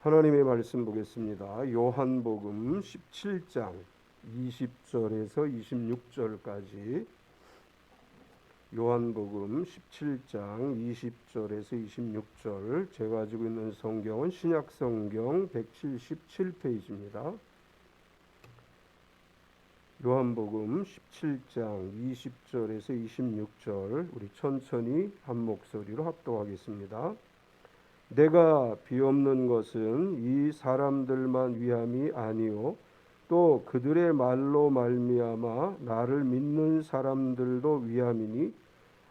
하나님의 말씀 보겠습니다. 요한복음 17장 20절에서 26절까지. 요한복음 17장 20절에서 26절. 제가 가지고 있는 성경은 신약성경 177페이지입니다. 요한복음 17장 20절에서 26절 우리 천천히 한 목소리로 합독하겠습니다. 내가 비옵는 것은 이 사람들만 위함이 아니요 또 그들의 말로 말미암아 나를 믿는 사람들도 위함이니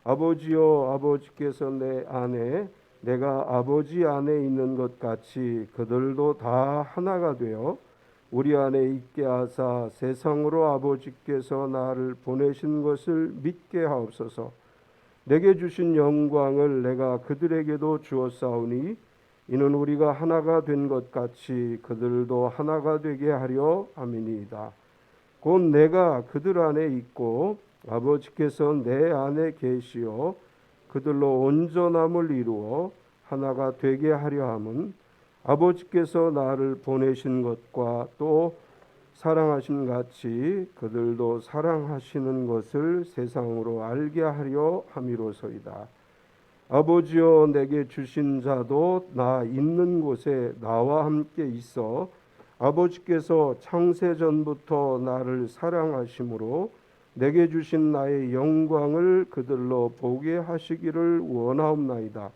아버지여 아버지께서 내 안에 내가 아버지 안에 있는 것 같이 그들도 다 하나가 되어 우리 안에 있게 하사 세상으로 아버지께서 나를 보내신 것을 믿게 하옵소서. 내게 주신 영광을 내가 그들에게도 주었사오니 이는 우리가 하나가 된 것 같이 그들도 하나가 되게 하려 함이니이다. 곧 내가 그들 안에 있고 아버지께서 내 안에 계시어 그들로 온전함을 이루어 하나가 되게 하려 함은 아버지께서 나를 보내신 것과 또 사랑하신 같이 그들도 사랑하시는 것을 세상으로 알게 하려 함이로소이다. 아버지여 내게 주신 자도 나 있는 곳에 나와 함께 있어 아버지께서 창세전부터 나를 사랑하심으로 내게 주신 나의 영광을 그들로 보게 하시기를 원하옵나이다.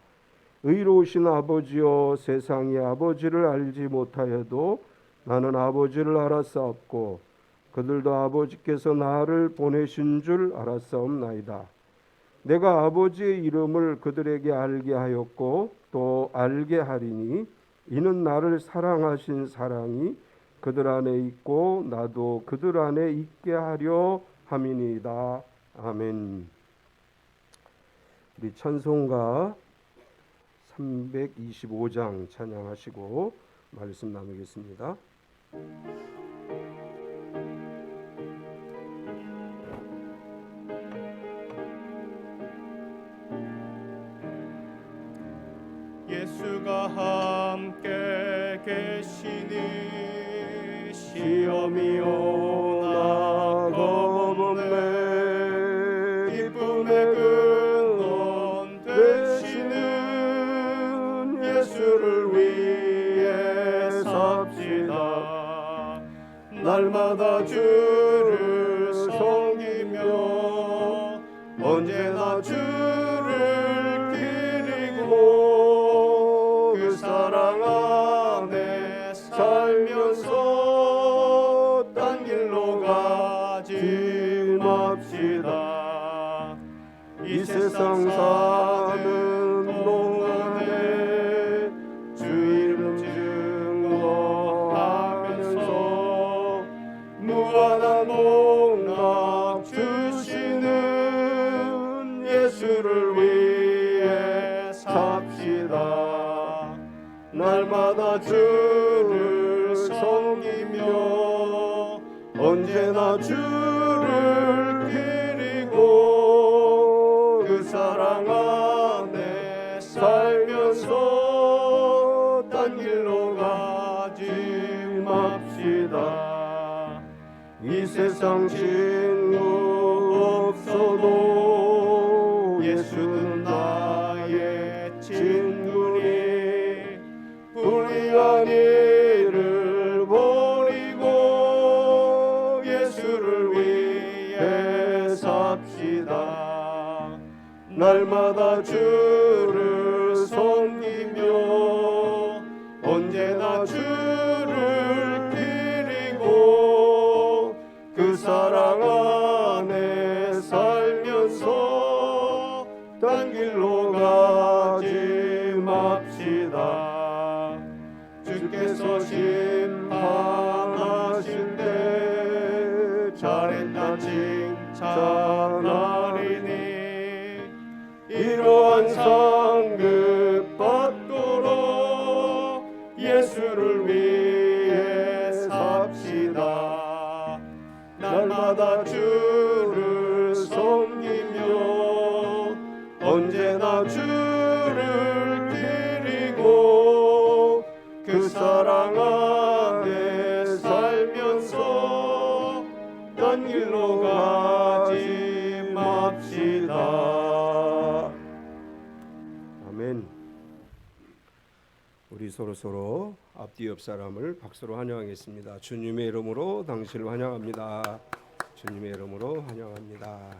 의로우신 아버지여 세상이 아버지를 알지 못하여도 나는 아버지를 알았사옵고 그들도 아버지께서 나를 보내신 줄 알았사옵나이다. 내가 아버지의 이름을 그들에게 알게 하였고 또 알게 하리니 이는 나를 사랑하신 사랑이 그들 안에 있고 나도 그들 안에 있게 하려 함이니이다. 아멘. 우리 찬송가 325장 찬양하시고 말씀 나누겠습니다. 예수가 함께 계시니 시험이 오나 겁없네. 기쁨의 근원 되시는 예수를 위해 삽시다. 날마다 주를 섬기며 언제나 주를 기리고 그 사랑 안에 살면서 딴 길로 가지 맙시다. 이 세상 사는 동안에 주 이름 증거하면서 무한한 복락 주시는 예수를 위해 삽시다. 날마다 주를 섬기며 언제나 주를 기리고 그 사랑 안에 살면서 딴 길로 가지 맙시다. 이 세상 친구 없어도 예수는 나의 친구니 불의한 일을 버리고 예수를 위해 삽시다. 날마다 주를 섬기며 언제나 주를 기리고 그 사랑 안에 살면서 딴 길로 가지 맙시다. 주께서 심판하실 때 잘했다 칭찬하리니 이러한 상급 받도록 예수를 위해 삽시다. 날마다 주를 섬기며 언제나 주를 기리고 그 사랑 사랑 안에 살면서 딴 길로 가지 맙시다. 아멘. 우리 서로 앞뒤 옆 사람을 박수로 환영하겠습니다. 주님의 이름으로 당신을 환영합니다. 주님의 이름으로 환영합니다.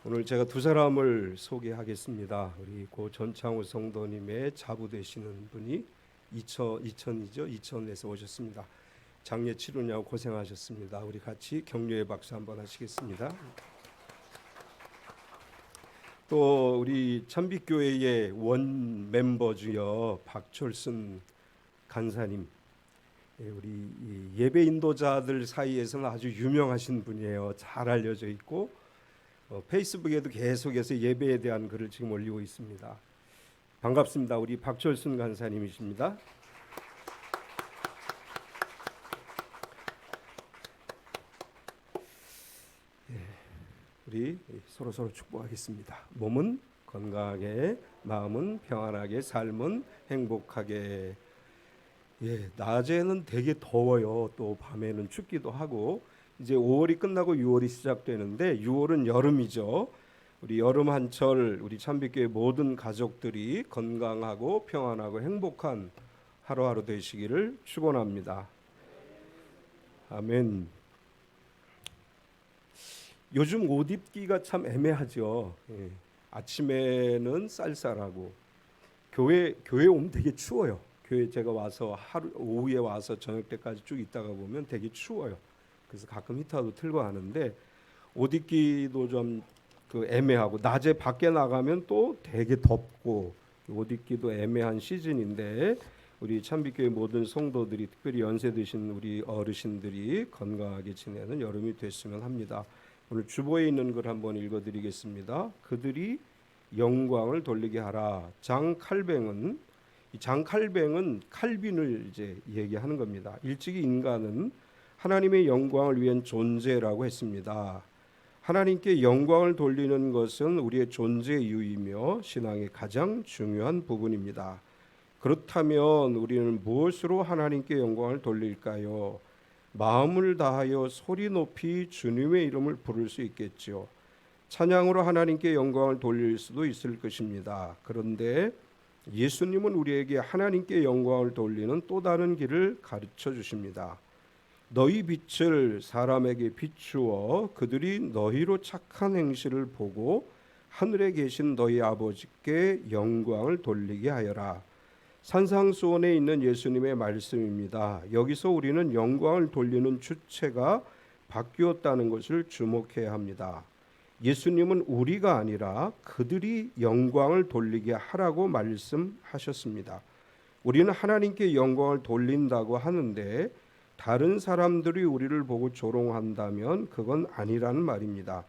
오늘 제가 두 사람을 소개하겠습니다. 우리 고 전창우 성도님의 자부 되시는 분이 이천에서 오셨습니다. 장례 치르냐고 고생하셨습니다. 우리 같이 격려의 박수 한번 하시겠습니다. 또 우리 참빛교회의 원 멤버 중에 박철순 간사님, 우리 예배 인도자들 사이에서는 아주 유명하신 분이에요. 잘 알려져 있고 페이스북에도 계속해서 예배에 대한 글을 지금 올리고 있습니다. 반갑습니다. 우리 박철순 간사님이십니다. 우리 서로 축복하겠습니다. 몸은 건강하게, 마음은 평안하게, 삶은 행복하게. 낮에는 되게 더워요. 또 밤에는 춥기도 하고 이제 5월이 끝나고 6월이 시작되는데 6월은 여름이죠. 우리 여름 한철 우리 참빛교회 모든 가족들이 건강하고 평안하고 행복한 하루하루 되시기를 축원합니다. 아멘. 요즘 옷 입기가 참 애매하죠. 아침에는 쌀쌀하고 교회 오면 되게 추워요. 교회 제가 와서 오후에 와서 저녁 때까지 쭉 있다가 보면 되게 추워요. 그래서 가끔 히터도 틀고 하는데 옷 입기도 좀 애매하고 낮에 밖에 나가면 또 되게 덥고 옷 입기도 애매한 시즌인데 우리 참빛교회 모든 성도들이 특별히 연세 드신 우리 어르신들이 건강하게 지내는 여름이 됐으면 합니다. 오늘 주보에 있는 글 한번 읽어드리겠습니다. 그들이 영광을 돌리게 하라. 장칼뱅은 칼빈을 이제 얘기하는 겁니다. 일찍이 인간은 하나님의 영광을 위한 존재라고 했습니다. 하나님께 영광을 돌리는 것은 우리의 존재 이유이며 신앙의 가장 중요한 부분입니다. 그렇다면 우리는 무엇으로 하나님께 영광을 돌릴까요? 마음을 다하여 소리 높이 주님의 이름을 부를 수 있겠죠. 찬양으로 하나님께 영광을 돌릴 수도 있을 것입니다. 그런데 예수님은 우리에게 하나님께 영광을 돌리는 또 다른 길을 가르쳐 주십니다. 너희 빛을 사람에게 비추어 그들이 너희로 착한 행실을 보고 하늘에 계신 너희 아버지께 영광을 돌리게 하여라. 산상수원에 있는 예수님의 말씀입니다. 여기서 우리는 영광을 돌리는 주체가 바뀌었다는 것을 주목해야 합니다. 예수님은 우리가 아니라 그들이 영광을 돌리게 하라고 말씀하셨습니다. 우리는 하나님께 영광을 돌린다고 하는데 다른 사람들이 우리를 보고 조롱한다면 그건 아니라는 말입니다.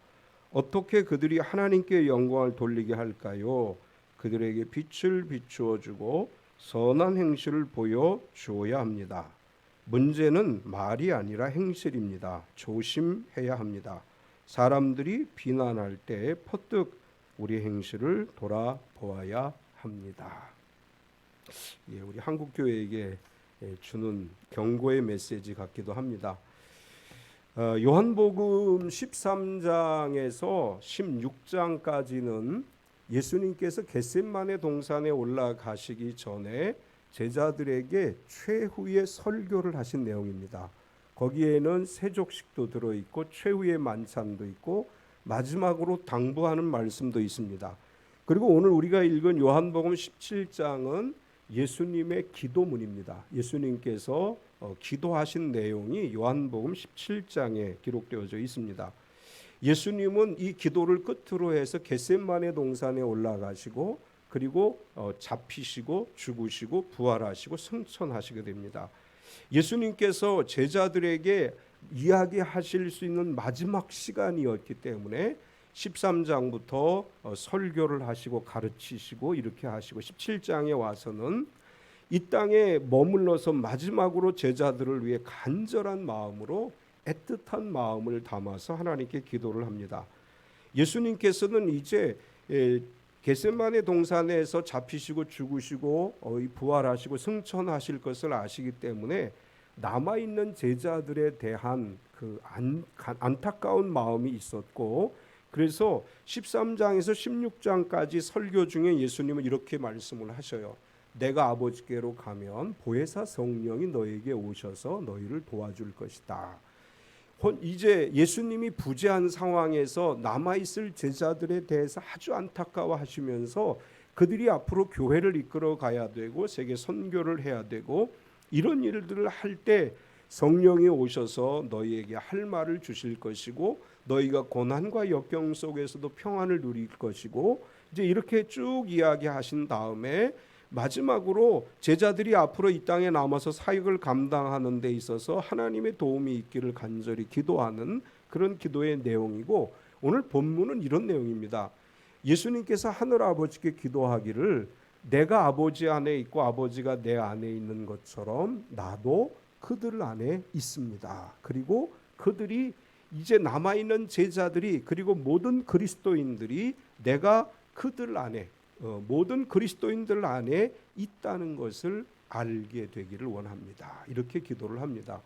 어떻게 그들이 하나님께 영광을 돌리게 할까요? 그들에게 빛을 비추어 주고 선한 행실을 보여주어야 합니다. 문제는 말이 아니라 행실입니다. 조심해야 합니다. 사람들이 비난할 때 퍼뜩 우리 행실을 돌아보아야 합니다. 우리 한국교회에게 주는 경고의 메시지 같기도 합니다. 요한복음 13장에서 16장까지는 예수님께서 겟셋마네 동산에 올라가시기 전에 제자들에게 최후의 설교를 하신 내용입니다. 거기에는 세족식도 들어있고 최후의 만찬도 있고 마지막으로 당부하는 말씀도 있습니다. 그리고 오늘 우리가 읽은 요한복음 17장은 예수님의 기도문입니다. 예수님께서 기도하신 내용이 요한복음 17장에 기록되어져 있습니다. 예수님은 이 기도를 끝으로 해서 겟셋마네 동산에 올라가시고 그리고 잡히시고 죽으시고 부활하시고 승천하시게 됩니다. 예수님께서 제자들에게 이야기하실 수 있는 마지막 시간이었기 때문에 13장부터 설교를 하시고 가르치시고 이렇게 하시고 17장에 와서는 이 땅에 머물러서 마지막으로 제자들을 위해 간절한 마음으로 애틋한 마음을 담아서 하나님께 기도를 합니다. 예수님께서는 이제 겟세마네 동산에서 잡히시고 죽으시고 부활하시고 승천하실 것을 아시기 때문에 남아 있는 제자들에 대한 그 안타까운 마음이 있었고, 그래서 13장에서 16장까지 설교 중에 예수님은 이렇게 말씀을 하셔요. 내가 아버지께로 가면 보혜사 성령이 너에게 오셔서 너희를 도와줄 것이다. 이제 예수님이 부재한 상황에서 남아있을 제자들에 대해서 아주 안타까워하시면서 그들이 앞으로 교회를 이끌어 가야 되고 세계 선교를 해야 되고 이런 일들을 할 때 성령이 오셔서 너희에게 할 말을 주실 것이고 너희가 고난과 역경 속에서도 평안을 누릴 것이고, 이제 이렇게 쭉 이야기하신 다음에 마지막으로 제자들이 앞으로 이 땅에 남아서 사역을 감당하는 데 있어서 하나님의 도움이 있기를 간절히 기도하는 그런 기도의 내용이고, 오늘 본문은 이런 내용입니다. 예수님께서 하늘 아버지께 기도하기를 내가 아버지 안에 있고 아버지가 내 안에 있는 것처럼 나도 그들 안에 있습니다. 그리고 그들이 이제 남아있는 제자들이 그리고 모든 그리스도인들이 내가 그들 안에 모든 그리스도인들 안에 있다는 것을 알게 되기를 원합니다. 이렇게 기도를 합니다.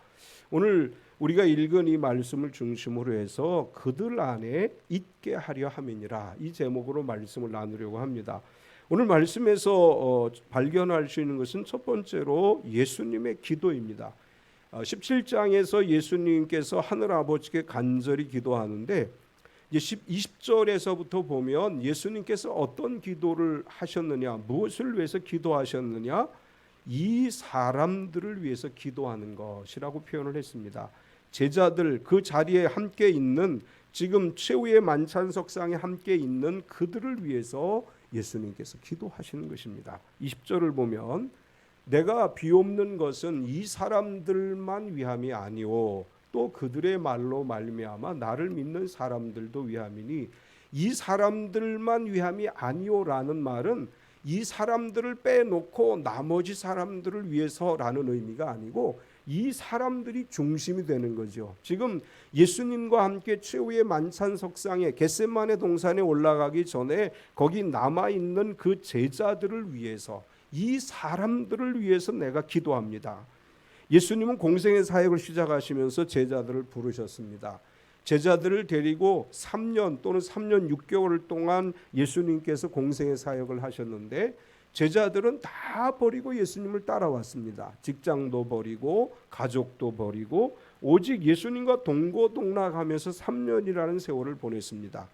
오늘 우리가 읽은 이 말씀을 중심으로 해서 그들 안에 있게 하려 함이니라, 이 제목으로 말씀을 나누려고 합니다. 오늘 말씀에서 발견할 수 있는 것은 첫 번째로 예수님의 기도입니다. 17장에서 예수님께서 하늘 아버지께 간절히 기도하는데 20절에서부터 보면 예수님께서 어떤 기도를 하셨느냐, 무엇을 위해서 기도하셨느냐, 이 사람들을 위해서 기도하는 것이라고 표현을 했습니다. 제자들, 그 자리에 함께 있는, 지금 최후의 만찬석상에 함께 있는 그들을 위해서 예수님께서 기도하시는 것입니다. 20절을 보면 내가 비옵는 것은 이 사람들만 위함이 아니오 또 그들의 말로 말미암아 나를 믿는 사람들도 위함이니, 이 사람들만 위함이 아니오라는 말은 이 사람들을 빼놓고 나머지 사람들을 위해서라는 의미가 아니고 이 사람들이 중심이 되는 거죠. 지금 예수님과 함께 최후의 만찬석상에 겟세마네 동산에 올라가기 전에 거기 남아있는 그 제자들을 위해서, 이 사람들을 위해서 내가 기도합니다. 예수님은 공생의 사역을 시작하시면서 제자들을 부르셨습니다. 제자들을 데리고 3년 또는 3년 6개월 동안 예수님께서 공생의 사역을 하셨는데 제자들은 다 버리고 예수님을 따라왔습니다. 직장도 버리고 가족도 버리고 오직 예수님과 동고동락하면서 3년이라는 세월을 보냈습니다.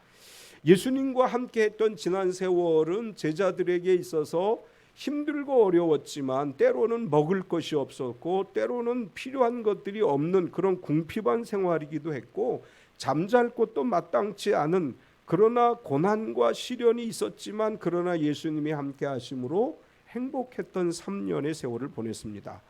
예수님과 함께 했던 지난 세월은 제자들에게 있어서 힘들고 어려웠지만 때로는 먹을 것이 없었고 때로는 필요한 것들이 없는 그런 궁핍한 생활이기도 했고, 잠잘 곳도 마땅치 않은, 그러나 고난과 시련이 있었지만 그러나 예수님이 함께 하심으로 행복했던 3년의 세월을 보냈습니다.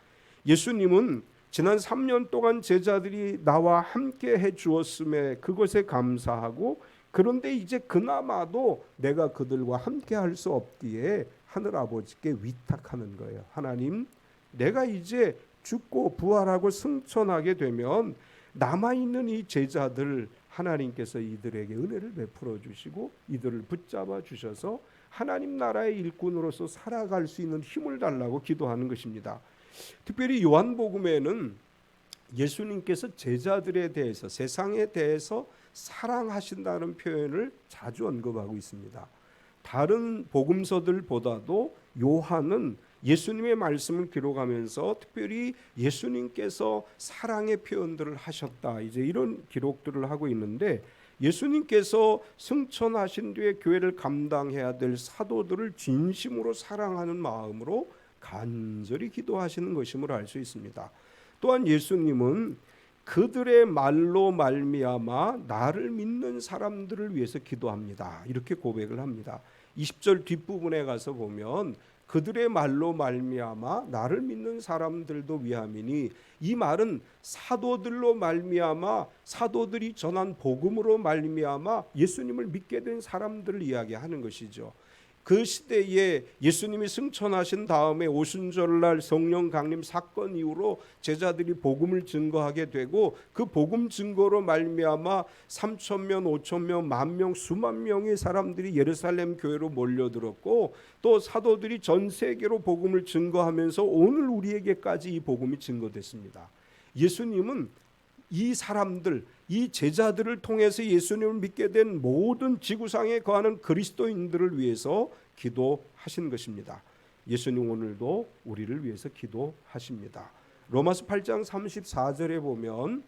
예수님은 지난 3년 동안 제자들이 나와 함께 해 주었음에 그것에 감사하고, 그런데 이제 그나마도 내가 그들과 함께 할 수 없기에 하늘 아버지께 위탁하는 거예요. 하나님, 내가 이제 죽고 부활하고 승천하게 되면 남아있는 이 제자들, 하나님께서 이들에게 은혜를 베풀어 주시고 이들을 붙잡아 주셔서 하나님 나라의 일꾼으로서 살아갈 수 있는 힘을 달라고 기도하는 것입니다. 특별히 요한복음에는 예수님께서 제자들에 대해서, 세상에 대해서 사랑하신다는 표현을 자주 언급하고 있습니다. 다른 복음서들보다도 요한은 예수님의 말씀을 기록하면서 특별히 예수님께서 사랑의 표현들을 하셨다, 이제 이런 기록들을 하고 있는데, 예수님께서 승천하신 뒤에 교회를 감당해야 될 사도들을 진심으로 사랑하는 마음으로 간절히 기도하시는 것임을 알 수 있습니다. 또한 예수님은 그들의 말로 말미암아 나를 믿는 사람들을 위해서 기도합니다, 이렇게 고백을 합니다. 20절 뒷부분에 가서 보면 그들의 말로 말미암아 나를 믿는 사람들도 위함이니, 이 말은 사도들로 말미암아, 사도들이 전한 복음으로 말미암아 예수님을 믿게 된 사람들을 이야기하는 것이죠. 그 시대에 예수님이 승천하신 다음에 오순절날 성령 강림 사건 이후로 제자들이 복음을 증거하게 되고 그 복음 증거로 말미암아 3,000명, 5,000명, 10,000명, 수만 명의 사람들이 예루살렘 교회로 몰려들었고 또 사도들이 전 세계로 복음을 증거하면서 오늘 우리에게까지 이 복음이 증거됐습니다. 예수님은 이 사람들, 이 제자들을 통해서 예수님을 믿게 된 모든 지구상에 거하는 그리스도인들을 위해서 기도하신 것입니다. 예수님 오늘도 우리를 위해서 기도하십니다. 로마서 8장 34절에 보면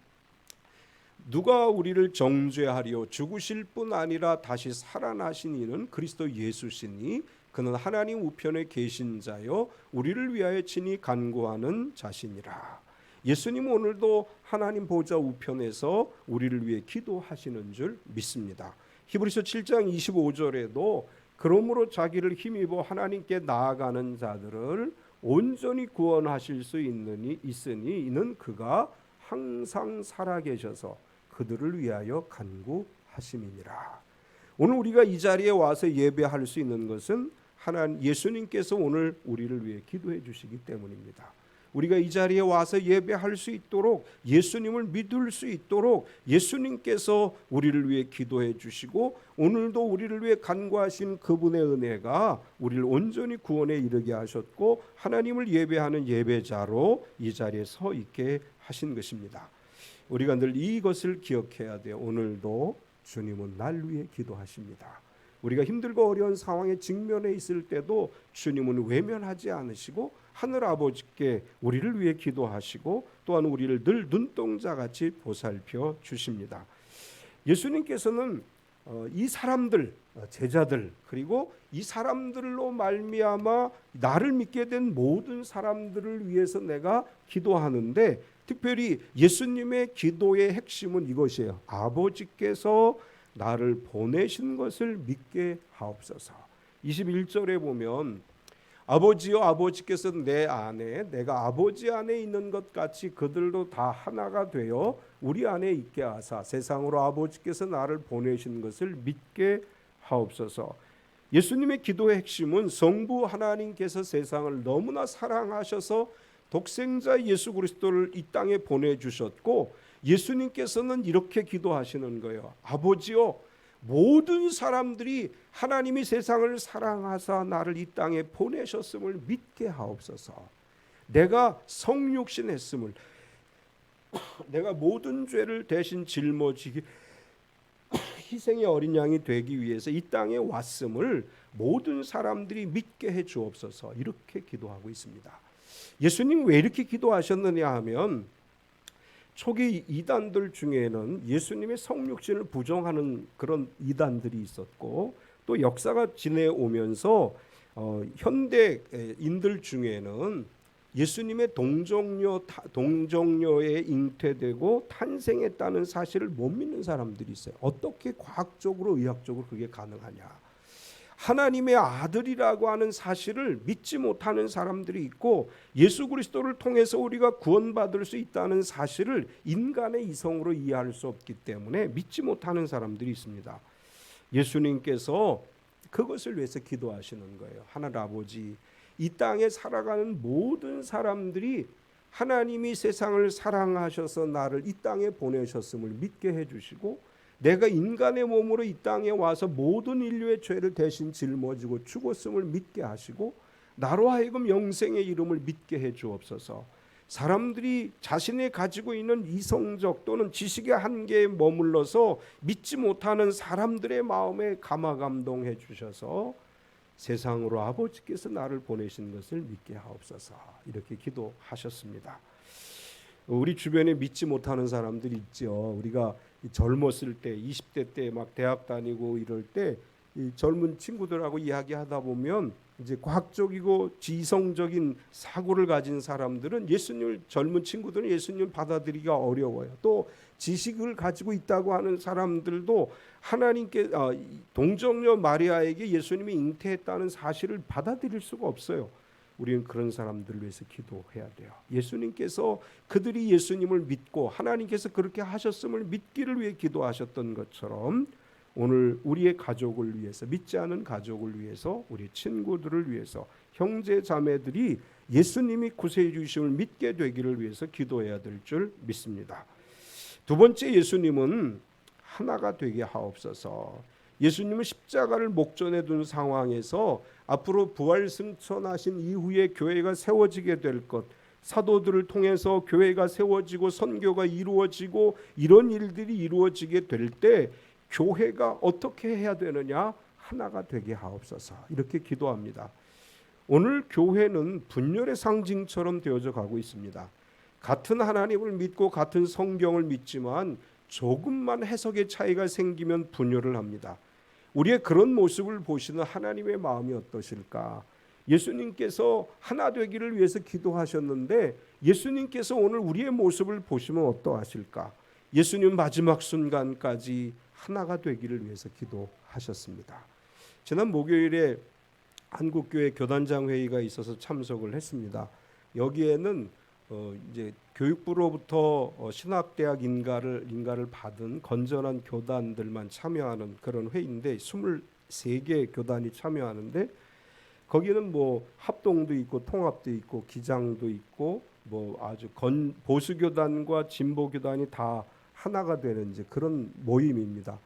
누가 우리를 정죄하리요 죽으실 뿐 아니라 다시 살아나신 이는 그리스도 예수시니 그는 하나님 우편에 계신 자요 우리를 위하여 친히 간구하는 자시니라. 예수님 오늘도 하나님 보좌 우편에서 우리를 위해 기도하시는 줄 믿습니다. 히브리서 7장 25절에도 그러므로 자기를 힘입어 하나님께 나아가는 자들을 온전히 구원하실 수 있으니 이는 그가 항상 살아계셔서 그들을 위하여 간구하심이니라. 오늘 우리가 이 자리에 와서 예배할 수 있는 것은 하나님 예수님께서 오늘 우리를 위해 기도해 주시기 때문입니다. 우리가 이 자리에 와서 예배할 수 있도록 예수님을 믿을 수 있도록 예수님께서 우리를 위해 기도해 주시고 오늘도 우리를 위해 간구하신 그분의 은혜가 우리를 온전히 구원에 이르게 하셨고 하나님을 예배하는 예배자로 이 자리에 서 있게 하신 것입니다. 우리가 늘 이것을 기억해야 돼요. 오늘도 주님은 날 위해 기도하십니다. 우리가 힘들고 어려운 상황에 직면해 있을 때도 주님은 외면하지 않으시고 하늘 아버지께 우리를 위해 기도하시고 또한 우리를 늘 눈동자같이 보살펴 주십니다. 예수님께서는 이 사람들 제자들 그리고 이 사람들로 말미암아 나를 믿게 된 모든 사람들을 위해서 내가 기도하는데 특별히 예수님의 기도의 핵심은 이것이에요. 아버지께서 나를 보내신 것을 믿게 하옵소서. 21절에 보면 아버지여 아버지께서 내 안에 내가 아버지 안에 있는 것 같이 그들도 다 하나가 되어 우리 안에 있게 하사 세상으로 아버지께서 나를 보내신 것을 믿게 하옵소서. 예수님의 기도의 핵심은 성부 하나님께서 세상을 너무나 사랑하셔서 독생자 예수 그리스도를 이 땅에 보내주셨고 예수님께서는 이렇게 기도하시는 거예요. 아버지요 모든 사람들이 하나님이 세상을 사랑하사 나를 이 땅에 보내셨음을 믿게 하옵소서. 내가 성육신 했음을 내가 모든 죄를 대신 짊어지기 희생의 어린 양이 되기 위해서 이 땅에 왔음을 모든 사람들이 믿게 해 주옵소서. 이렇게 기도하고 있습니다. 예수님 왜 이렇게 기도하셨느냐 하면 초기 이단들 중에는 예수님의 성육신을 부정하는 그런 이단들이 있었고 또 역사가 지내오면서 현대인들 중에는 예수님의 동정녀에 잉태되고 탄생했다는 사실을 못 믿는 사람들이 있어요. 어떻게 과학적으로 의학적으로 그게 가능하냐. 하나님의 아들이라고 하는 사실을 믿지 못하는 사람들이 있고 예수 그리스도를 통해서 우리가 구원받을 수 있다는 사실을 인간의 이성으로 이해할 수 없기 때문에 믿지 못하는 사람들이 있습니다. 예수님께서 그것을 위해서 기도하시는 거예요. 하늘 아버지, 이 땅에 살아가는 모든 사람들이 하나님이 세상을 사랑하셔서 나를 이 땅에 보내셨음을 믿게 해주시고 내가 인간의 몸으로 이 땅에 와서 모든 인류의 죄를 대신 짊어지고 죽었음을 믿게 하시고 나로 하여금 영생의 이름을 믿게 해 주옵소서. 사람들이 자신이 가지고 있는 이성적 또는 지식의 한계에 머물러서 믿지 못하는 사람들의 마음에 감화감동해 주셔서 세상으로 아버지께서 나를 보내신 것을 믿게 하옵소서. 이렇게 기도하셨습니다. 우리 주변에 믿지 못하는 사람들이 있죠. 우리가 젊었을 때 20대 때 막 대학 다니고 이럴 때 이 젊은 친구들하고 이야기하다 보면 이제 과학적이고 지성적인 사고를 가진 사람들은 젊은 친구들은 예수님을 받아들이기가 어려워요. 또 지식을 가지고 있다고 하는 사람들도 하나님께 동정녀 마리아에게 예수님이 잉태했다는 사실을 받아들일 수가 없어요. 우리는 그런 사람들을 위해서 기도해야 돼요. 예수님께서 그들이 예수님을 믿고 하나님께서 그렇게 하셨음을 믿기를 위해 기도하셨던 것처럼 오늘 우리의 가족을 위해서, 믿지 않은 가족을 위해서, 우리 친구들을 위해서, 형제 자매들이 예수님이 구세주 주심을 믿게 되기를 위해서 기도해야 될 줄 믿습니다. 두 번째, 예수님은 하나가 되게 하옵소서. 예수님은 십자가를 목전에 둔 상황에서 앞으로 부활 승천하신 이후에 교회가 세워지게 될 것, 사도들을 통해서 교회가 세워지고 선교가 이루어지고 이런 일들이 이루어지게 될 때 교회가 어떻게 해야 되느냐? 하나가 되게 하옵소서. 이렇게 기도합니다. 오늘 교회는 분열의 상징처럼 되어져 가고 있습니다. 같은 하나님을 믿고 같은 성경을 믿지만 조금만 해석의 차이가 생기면 분열을 합니다. 우리의 그런 모습을 보시는 하나님의 마음이 어떠실까? 예수님께서 하나 되기를 위해서 기도하셨는데 예수님께서 오늘 우리의 모습을 보시면 어떠하실까? 예수님 마지막 순간까지 하나가 되기를 위해서 기도하셨습니다. 지난 목요일에 한국교회 교단장 회의가 있어서 참석을 했습니다. 여기에는 이제 교육부로부터 신학대학 인가를 받은 건전한 교단들만 참여하는 그런 회의인데 23개 교단이 참여하는데 거기는 뭐 합동도 있고 통합도 있고 기장도 있고 뭐 아주 보수 교단과 진보 교단이 다 하나가 되는 이제 그런 모임입니다.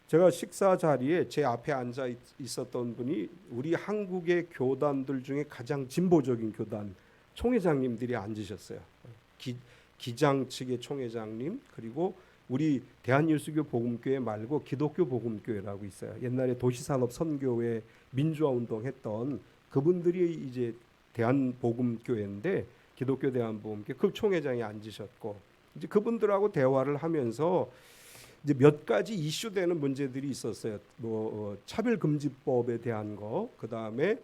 제가 식사 자리에 제 앞에 앉아 있었던 분이 우리 한국의 교단들 중에 가장 진보적인 교단 총회장님들이 앉으셨어요. 기장 측의 총회장님, 그리고 우리 대한예수교 복음교회 말고 기독교 복음교회라고 있어요. 옛날에 도시산업 선교회 민주화 운동했던 그분들이 이제 대한복음교회인데 기독교 대한복음교회 그 총회장이 앉으셨고 이제 그분들하고 대화를 하면서 이제 몇 가지 이슈되는 문제들이 있었어요. 차별금지법에 대한 거, 그 다음에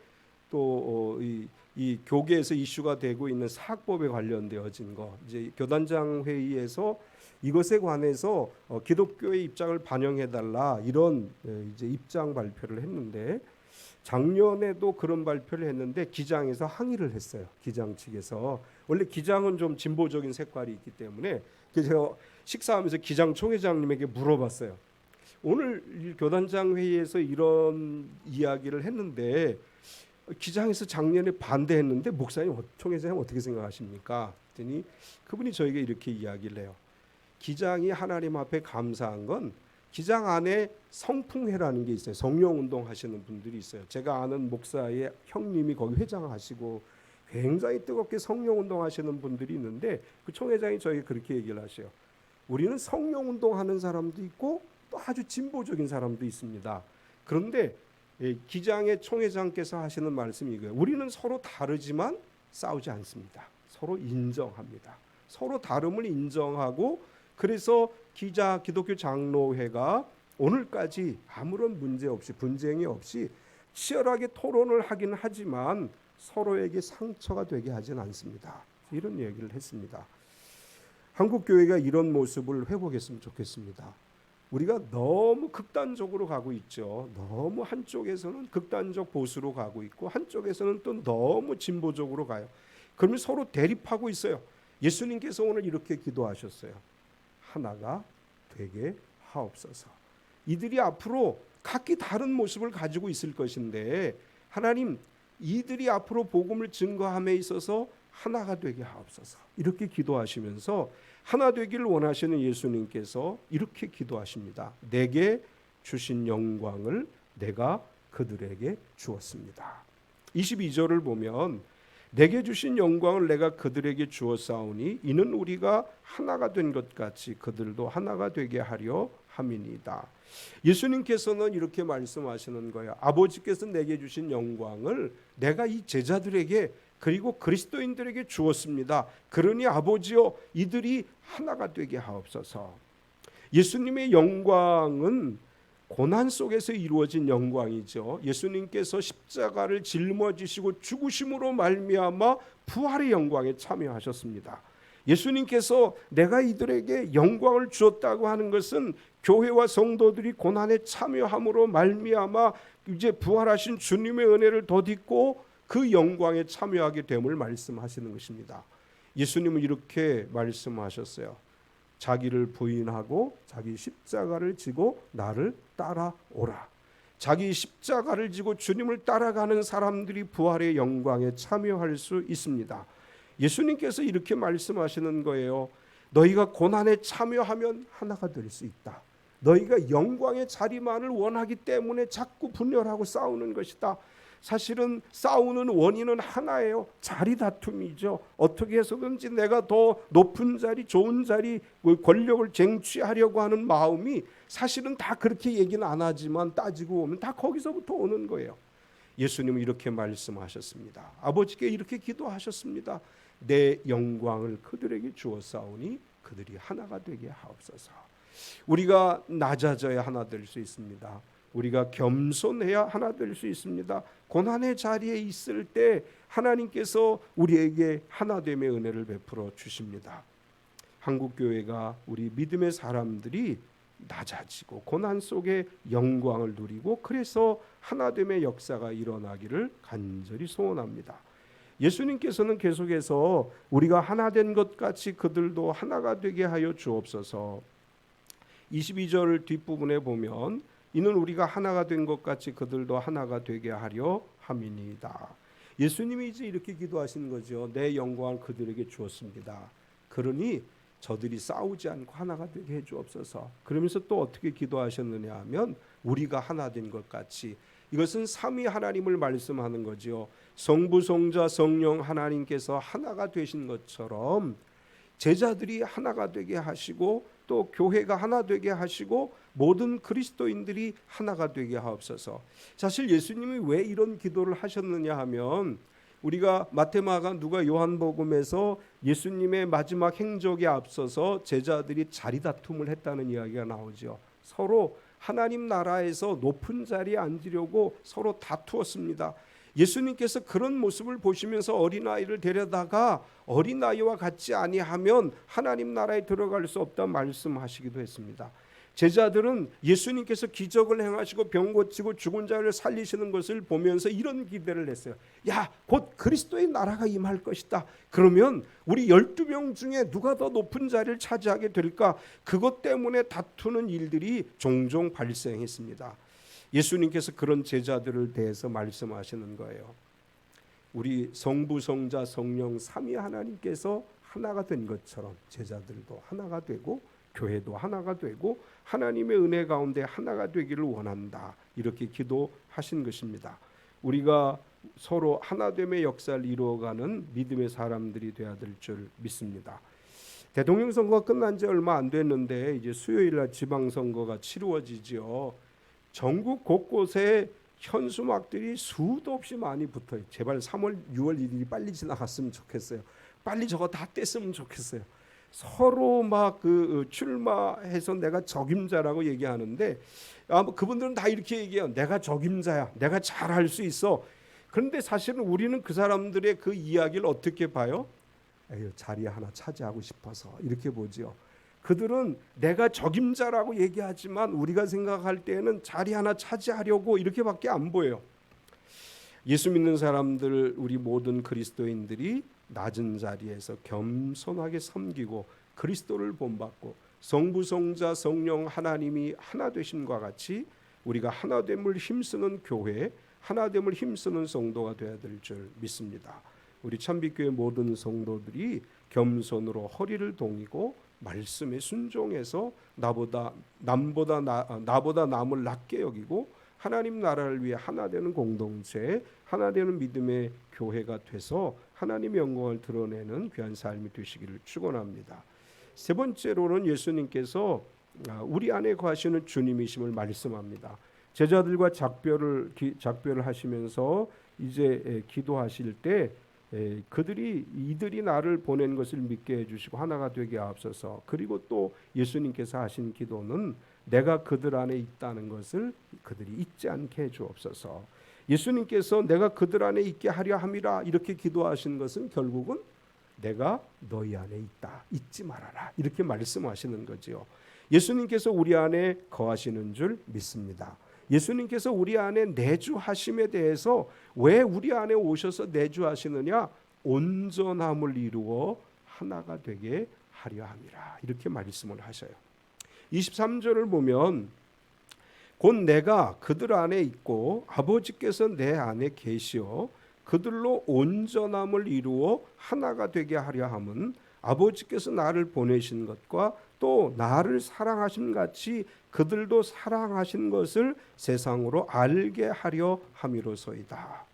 또 이 교계에서 이슈가 되고 있는 사학법에 관련되어진 거, 이제 교단장 회의에서 이것에 관해서 기독교의 입장을 반영해달라 이런 이제 입장 발표를 했는데 작년에도 그런 발표를 했는데 기장에서 항의를 했어요. 기장 측에서 원래 기장은 좀 진보적인 색깔이 있기 때문에 그래서 제가 식사하면서 기장 총회장님에게 물어봤어요. 오늘 교단장 회의에서 이런 이야기를 했는데 기장에서 작년에 반대했는데 목사님 총회장님 어떻게 생각하십니까? 그랬더니 그분이 저에게 이렇게 이야기를 해요. 기장이 하나님 앞에 감사한 건 기장 안에 성풍회라는 게 있어요. 성령운동 하시는 분들이 있어요. 제가 아는 목사의 형님이 거기 회장하시고 굉장히 뜨겁게 성령운동 하시는 분들이 있는데 그 총회장이 저에게 그렇게 얘기를 하셔요. 우리는 성령운동 하는 사람도 있고 또 아주 진보적인 사람도 있습니다. 그런데 기장의 총회장께서 하시는 말씀이 이거예요. 우리는 서로 다르지만 싸우지 않습니다. 서로 인정합니다. 서로 다름을 인정하고 그래서 기독교 장로회가 오늘까지 아무런 문제 없이 분쟁이 없이 치열하게 토론을 하긴 하지만 서로에게 상처가 되게 하진 않습니다. 이런 얘기를 했습니다. 한국 교회가 이런 모습을 회복했으면 좋겠습니다. 우리가 너무 극단적으로 가고 있죠. 너무 한쪽에서는 극단적 보수로 가고 있고 한쪽에서는 또 너무 진보적으로 가요. 그러면 서로 대립하고 있어요. 예수님께서 오늘 이렇게 기도하셨어요. 하나가 되게 하옵소서. 이들이 앞으로 각기 다른 모습을 가지고 있을 것인데 하나님 이들이 앞으로 복음을 증거함에 있어서 하나가 되게 하옵소서. 이렇게 기도하시면서 하나 되기를 원하시는 예수님께서 이렇게 기도하십니다. 내게 주신 영광을 내가 그들에게 주었습니다. 22절을 보면 내게 주신 영광을 내가 그들에게 주었사오니 이는 우리가 하나가 된 것 같이 그들도 하나가 되게 하려 함이니이다. 예수님께서는 이렇게 말씀하시는 거예요. 아버지께서 내게 주신 영광을 내가 이 제자들에게 그리고 그리스도인들에게 주었습니다. 그러니 아버지여 이들이 하나가 되게 하옵소서. 예수님의 영광은 고난 속에서 이루어진 영광이죠. 예수님께서 십자가를 짊어지시고 죽으심으로 말미암아 부활의 영광에 참여하셨습니다. 예수님께서 내가 이들에게 영광을 주었다고 하는 것은 교회와 성도들이 고난에 참여함으로 말미암아 이제 부활하신 주님의 은혜를 덧입고 그 영광에 참여하게 됨을 말씀하시는 것입니다. 예수님은 이렇게 말씀하셨어요. 자기를 부인하고 자기 십자가를 지고 나를 따라오라. 자기 십자가를 지고 주님을 따라가는 사람들이 부활의 영광에 참여할 수 있습니다. 예수님께서 이렇게 말씀하시는 거예요. 너희가 고난에 참여하면 하나가 될 수 있다. 너희가 영광의 자리만을 원하기 때문에 자꾸 분열하고 싸우는 것이다. 사실은 싸우는 원인은 하나예요. 자리 다툼이죠. 어떻게 해서든지 내가 더 높은 자리, 좋은 자리, 권력을 쟁취하려고 하는 마음이 사실은 다 그렇게 얘기는 안 하지만 따지고 보면 다 거기서부터 오는 거예요. 예수님은 이렇게 말씀하셨습니다. 아버지께 이렇게 기도하셨습니다. 내 영광을 그들에게 주었사오니 그들이 하나가 되게 하옵소서. 우리가 낮아져야 하나 될 수 있습니다. 우리가 겸손해야 하나 될 수 있습니다. 고난의 자리에 있을 때 하나님께서 우리에게 하나됨의 은혜를 베풀어 주십니다. 한국교회가 우리 믿음의 사람들이 낮아지고 고난 속에 영광을 누리고 그래서 하나됨의 역사가 일어나기를 간절히 소원합니다. 예수님께서는 계속해서 우리가 하나 된 것 같이 그들도 하나가 되게 하여 주옵소서. 22절 뒷부분에 보면 이는 우리가 하나가 된 것 같이 그들도 하나가 되게 하려 함이니이다. 예수님이 이제 이렇게 기도하시는 거죠. 내 영광을 그들에게 주었습니다. 그러니 저들이 싸우지 않고 하나가 되게 해 주옵소서. 그러면서 또 어떻게 기도하셨느냐 하면 우리가 하나 된 것 같이, 이것은 삼위 하나님을 말씀하는 거죠. 성부, 성자, 성령 하나님께서 하나가 되신 것처럼 제자들이 하나가 되게 하시고 또 교회가 하나 되게 하시고 모든 그리스도인들이 하나가 되게 하옵소서. 사실 예수님이 왜 이런 기도를 하셨느냐 하면 우리가 마태, 마가, 누가, 요한복음에서 예수님의 마지막 행적에 앞서서 제자들이 자리 다툼을 했다는 이야기가 나오죠. 서로 하나님 나라에서 높은 자리에 앉으려고 서로 다투었습니다. 예수님께서 그런 모습을 보시면서 어린아이를 데려다가 어린아이와 같지 아니하면 하나님 나라에 들어갈 수 없다 말씀하시기도 했습니다. 제자들은 예수님께서 기적을 행하시고 병 고치고 죽은 자를 살리시는 것을 보면서 이런 기대를 했어요. 야, 곧 그리스도의 나라가 임할 것이다. 그러면 우리 12명 중에 누가 더 높은 자리를 차지하게 될까? 그것 때문에 다투는 일들이 종종 발생했습니다. 예수님께서 그런 제자들을 대해서 말씀하시는 거예요. 우리 성부, 성자, 성령 삼위 하나님께서 하나가 된 것처럼 제자들도 하나가 되고 교회도 하나가 되고 하나님의 은혜 가운데 하나가 되기를 원한다. 이렇게 기도하신 것입니다. 우리가 서로 하나됨의 역사를 이루어가는 믿음의 사람들이 되어야 될 줄 믿습니다. 대통령 선거가 끝난 지 얼마 안 됐는데 이제 수요일날 지방선거가 치루어지죠. 전국 곳곳에 현수막들이 수도 없이 많이 붙어요. 제발 3월, 6월 일이 빨리 지나갔으면 좋겠어요. 빨리 저거 다 뗐으면 좋겠어요. 서로 막 출마해서 내가 적임자라고 얘기하는데 그분들은 다 이렇게 얘기해요. 내가 적임자야. 내가 잘할 수 있어. 그런데 사실은 우리는 그 사람들의 그 이야기를 어떻게 봐요? 에휴, 자리 하나 차지하고 싶어서 이렇게 보지요. 그들은 내가 적임자라고 얘기하지만 우리가 생각할 때는 자리 하나 차지하려고 이렇게밖에 안 보여요. 예수 믿는 사람들, 우리 모든 그리스도인들이 낮은 자리에서 겸손하게 섬기고 그리스도를 본받고 성부, 성자, 성령 하나님이 하나 되심과 같이 우리가 하나됨을 힘쓰는 교회, 하나됨을 힘쓰는 성도가 되어야 될 줄 믿습니다. 우리 참빛교회 모든 성도들이 겸손으로 허리를 동이고 말씀에 순종해서 나보다 남을 낮게 여기고 하나님 나라를 위해 하나 되는 공동체, 하나 되는 믿음의 교회가 돼서 하나님의 영광을 드러내는 귀한 삶이 되시기를 축원합니다. 세 번째로는 예수님께서 우리 안에 거하시는 주님이심을 말씀합니다. 제자들과 작별을 하시면서 이제 기도하실 때 이들이 나를 보낸 것을 믿게 해주시고 하나가 되게 하옵소서. 그리고 또 예수님께서 하신 기도는 내가 그들 안에 있다는 것을 그들이 잊지 않게 해주옵소서. 예수님께서 내가 그들 안에 있게 하려 함이라 이렇게 기도하신 것은 결국은 내가 너희 안에 있다, 잊지 말아라 이렇게 말씀하시는 거지요. 예수님께서 우리 안에 거하시는 줄 믿습니다. 예수님께서 우리 안에 내주하심에 대해서 왜 우리 안에 오셔서 내주하시느냐? 온전함을 이루어 하나가 되게 하려 함이라. 이렇게 말씀을 하셔요. 23절을 보면 곧 내가 그들 안에 있고 아버지께서 내 안에 계시어 그들로 온전함을 이루어 하나가 되게 하려 함은 아버지께서 나를 보내신 것과 또 나를 사랑하신 같이 그들도 사랑하신 것을 세상으로 알게 하려 함이로소이다.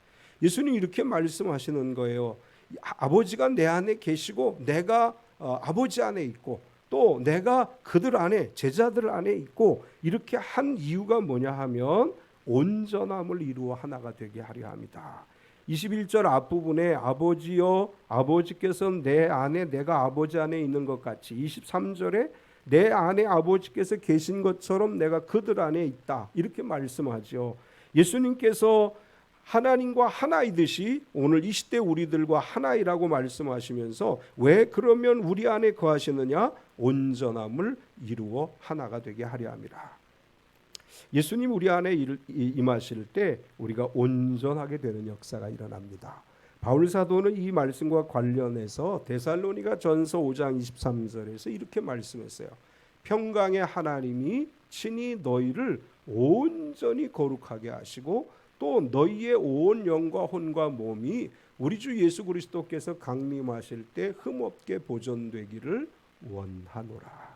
예수님 이렇게 말씀하시는 거예요. 아버지가 내 안에 계시고 내가 아버지 안에 있고 또 내가 그들 안에 제자들 안에 있고 이렇게 한 이유가 뭐냐 하면 온전함을 이루어 하나가 되게 하려 합니다. 21절 앞부분에 아버지여 아버지께서 내 안에 내가 아버지 안에 있는 것 같이 23절에 내 안에 아버지께서 계신 것처럼 내가 그들 안에 있다 이렇게 말씀하죠. 예수님께서 하나님과 하나이듯이 오늘 이 시대 우리들과 하나이라고 말씀하시면서 왜 그러면 우리 안에 거하시느냐? 온전함을 이루어 하나가 되게 하려 함이라. 예수님 우리 안에 임하실 때 우리가 온전하게 되는 역사가 일어납니다. 바울 사도는 이 말씀과 관련해서 데살로니가 전서 5장 23절에서 이렇게 말씀했어요. 평강의 하나님이 친히 너희를 온전히 거룩하게 하시고 또 너희의 온 영과 혼과 몸이 우리 주 예수 그리스도께서 강림하실 때 흠없게 보존되기를 원하노라.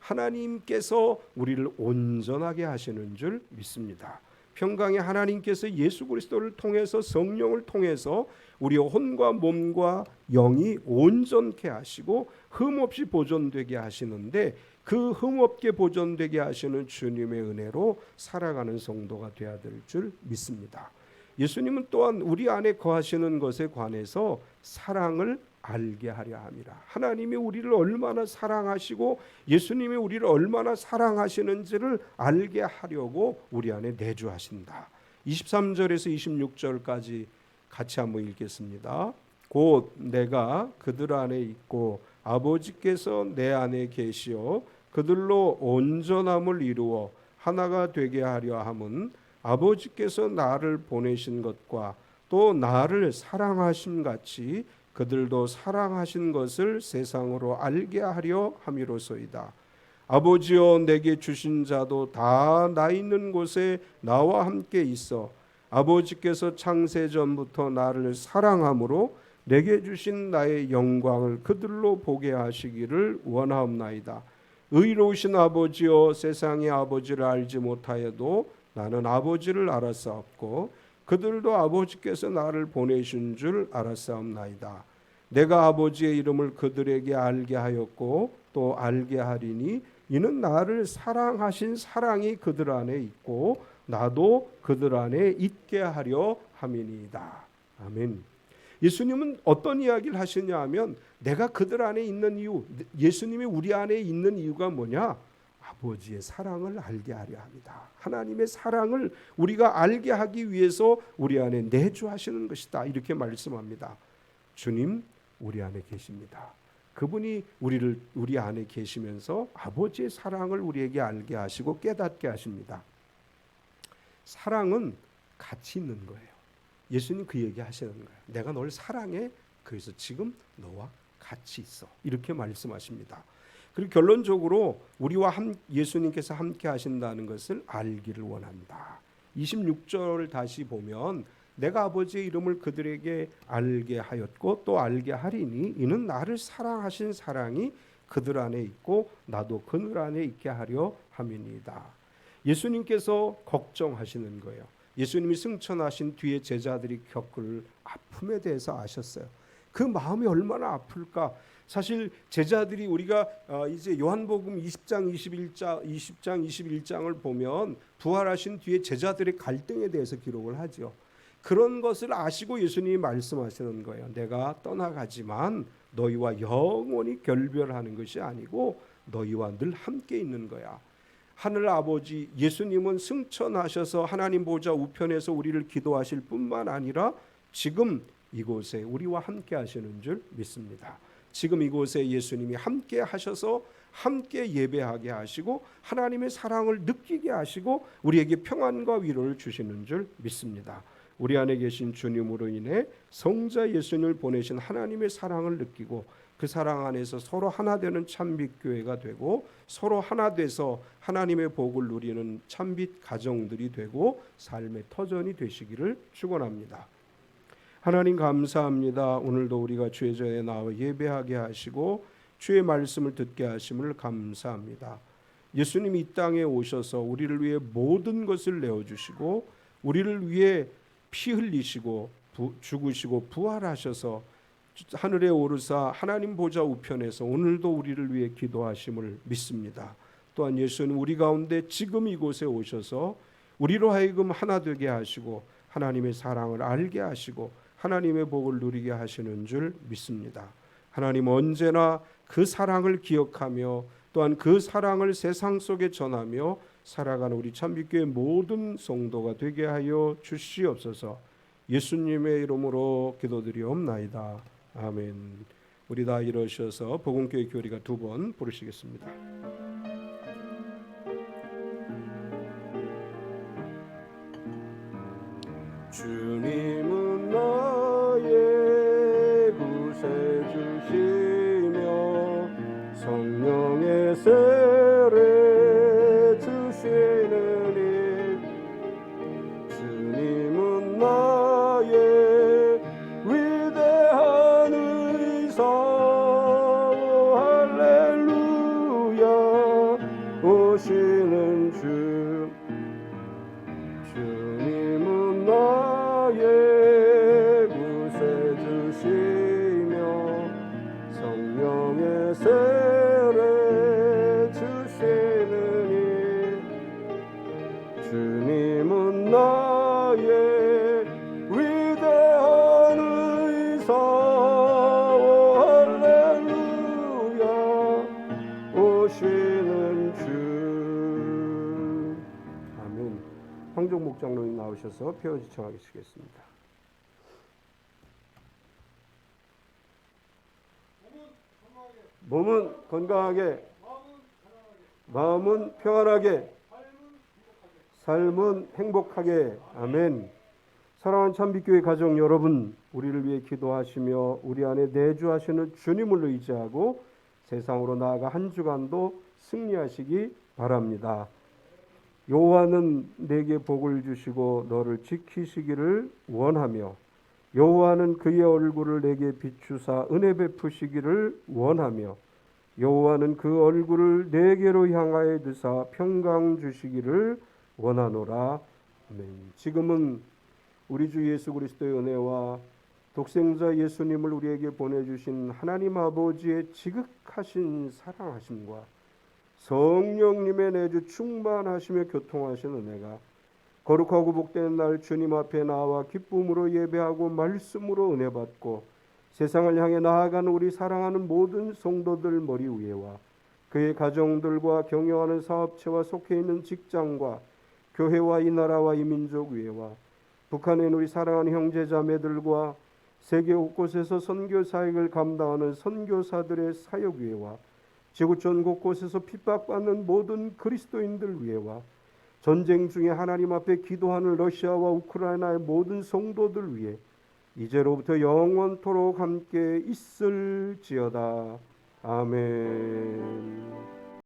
하나님께서 우리를 온전하게 하시는 줄 믿습니다. 평강의 하나님께서 예수 그리스도를 통해서 성령을 통해서 우리의 혼과 몸과 영이 온전케 하시고 흠없이 보존되게 하시는데 그 흠없게 보존되게 하시는 주님의 은혜로 살아가는 성도가 되어야 될 줄 믿습니다. 예수님은 또한 우리 안에 거하시는 것에 관해서 사랑을 알게 하려 함이라. 하나님이 우리를 얼마나 사랑하시고 예수님이 우리를 얼마나 사랑하시는지를 알게 하려고 우리 안에 내주하신다. 23절에서 26절까지 같이 한번 읽겠습니다. 곧 내가 그들 안에 있고 아버지께서 내 안에 계시어 그들로 온전함을 이루어 하나가 되게 하려 함은 아버지께서 나를 보내신 것과 또 나를 사랑하심 같이 그들도 사랑하신 것을 세상으로 알게 하려 함이로소이다. 아버지여 내게 주신 자도 다 나 있는 곳에 나와 함께 있어 아버지께서 창세 전부터 나를 사랑함으로 내게 주신 나의 영광을 그들로 보게 하시기를 원하옵나이다. 의로우신 아버지여 세상의 아버지를 알지 못하여도 나는 아버지를 알았사옵고 그들도 아버지께서 나를 보내신 줄 알았사옵나이다. 내가 아버지의 이름을 그들에게 알게 하였고 또 알게 하리니 이는 나를 사랑하신 사랑이 그들 안에 있고 나도 그들 안에 있게 하려 함이니이다. 아멘. 예수님은 어떤 이야기를 하시냐 하면 내가 그들 안에 있는 이유, 예수님이 우리 안에 있는 이유가 뭐냐? 아버지의 사랑을 알게 하려 합니다. 하나님의 사랑을 우리가 알게 하기 위해서 우리 안에 내주하시는 것이다. 이렇게 말씀합니다. 주님 우리 안에 계십니다. 그분이 우리 안에 계시면서 아버지의 사랑을 우리에게 알게 하시고 깨닫게 하십니다. 사랑은 같이 있는 거예요. 예수님 그 얘기 하시는 거예요. 내가 널 사랑해. 그래서 지금 너와 같이 있어. 이렇게 말씀하십니다. 그리고 결론적으로 우리와 예수님께서 함께 하신다는 것을 알기를 원한다. 26절을 다시 보면 내가 아버지의 이름을 그들에게 알게 하였고 또 알게 하리니 이는 나를 사랑하신 사랑이 그들 안에 있고 나도 그들 안에 있게 하려 함이니이다. 예수님께서 걱정하시는 거예요. 예수님이 승천하신 뒤에 제자들이 겪을 아픔에 대해서 아셨어요. 그 마음이 얼마나 아플까. 사실 제자들이 우리가 이제 요한복음 20장 21장을 보면 부활하신 뒤에 제자들의 갈등에 대해서 기록을 하죠. 그런 것을 아시고 예수님이 말씀하시는 거예요. 내가 떠나가지만 너희와 영원히 결별하는 것이 아니고 너희와 늘 함께 있는 거야. 하늘 아버지 예수님은 승천하셔서 하나님 보좌 우편에서 우리를 기도하실 뿐만 아니라 지금 이곳에 우리와 함께 하시는 줄 믿습니다. 지금 이곳에 예수님이 함께 하셔서 함께 예배하게 하시고 하나님의 사랑을 느끼게 하시고 우리에게 평안과 위로를 주시는 줄 믿습니다. 우리 안에 계신 주님으로 인해 성자 예수님을 보내신 하나님의 사랑을 느끼고 그 사랑 안에서 서로 하나 되는 참빛 교회가 되고 서로 하나 돼서 하나님의 복을 누리는 참빛 가정들이 되고 삶의 터전이 되시기를 축원합니다. 하나님 감사합니다. 오늘도 우리가 주의 전에 나와 예배하게 하시고 주의 말씀을 듣게 하심을 감사합니다. 예수님이 이 땅에 오셔서 우리를 위해 모든 것을 내어주시고 우리를 위해 피 흘리시고 죽으시고 부활하셔서 하늘에 오르사 하나님 보좌 우편에서 오늘도 우리를 위해 기도하심을 믿습니다. 또한 예수는 우리 가운데 지금 이곳에 오셔서 우리로 하여금 하나 되게 하시고 하나님의 사랑을 알게 하시고 하나님의 복을 누리게 하시는 줄 믿습니다. 하나님 언제나 그 사랑을 기억하며 또한 그 사랑을 세상 속에 전하며 살아가는 우리 참빛교회 모든 성도가 되게 하여 주시옵소서. 예수님의 이름으로 기도드리옵나이다. 아멘. 우리 다 일어서서 복음교회 교리가 2번 부르시겠습니다. 주님은 나의 구세주시며 성령의 세례 주시는 일 주님은 나의 위대한 의사 할렐루야 오시는 주 주님은 나의 구세주시며 성령의 세례 주시는 일 주님은 나의 위대한 의사 할렐루야 오시는 주. 아멘. 황종 목장로님 나오셔서 표어지 청하시겠습니다. 몸은 건강하게, 마음은 평안하게, 삶은 행복하게. 아멘. 사랑하는 참빛교회 가족 여러분, 우리를 위해 기도하시며 우리 안에 내주하시는 주님을 의지하고 세상으로 나아가 한 주간도 승리하시기 바랍니다. 여호와는 내게 복을 주시고 너를 지키시기를 원하며 여호와는 그의 얼굴을 내게 비추사 은혜 베푸시기를 원하며 여호와는 그 얼굴을 내게로 향하여 드사 평강 주시기를 원하노라. 아멘. 지금은 우리 주 예수 그리스도의 은혜와 독생자 예수님을 우리에게 보내주신 하나님 아버지의 지극하신 사랑하심과 성령님의 내주 충만하시며 교통하신 은혜가 거룩하고 복된 날 주님 앞에 나와 기쁨으로 예배하고 말씀으로 은혜 받고 세상을 향해 나아가는 우리 사랑하는 모든 성도들 머리 위에와 그의 가정들과 경영하는 사업체와 속해 있는 직장과 교회와 이 나라와 이 민족 위에와 북한에 있는 우리 사랑하는 형제자매들과 세계 곳곳에서 선교 사역을 감당하는 선교사들의 사역 위에와 지구촌 곳곳에서 핍박받는 모든 그리스도인들 위에와 전쟁 중에 하나님 앞에 기도하는 러시아와 우크라이나의 모든 성도들 위해 이제로부터 영원토록 함께 있을지어다. 아멘.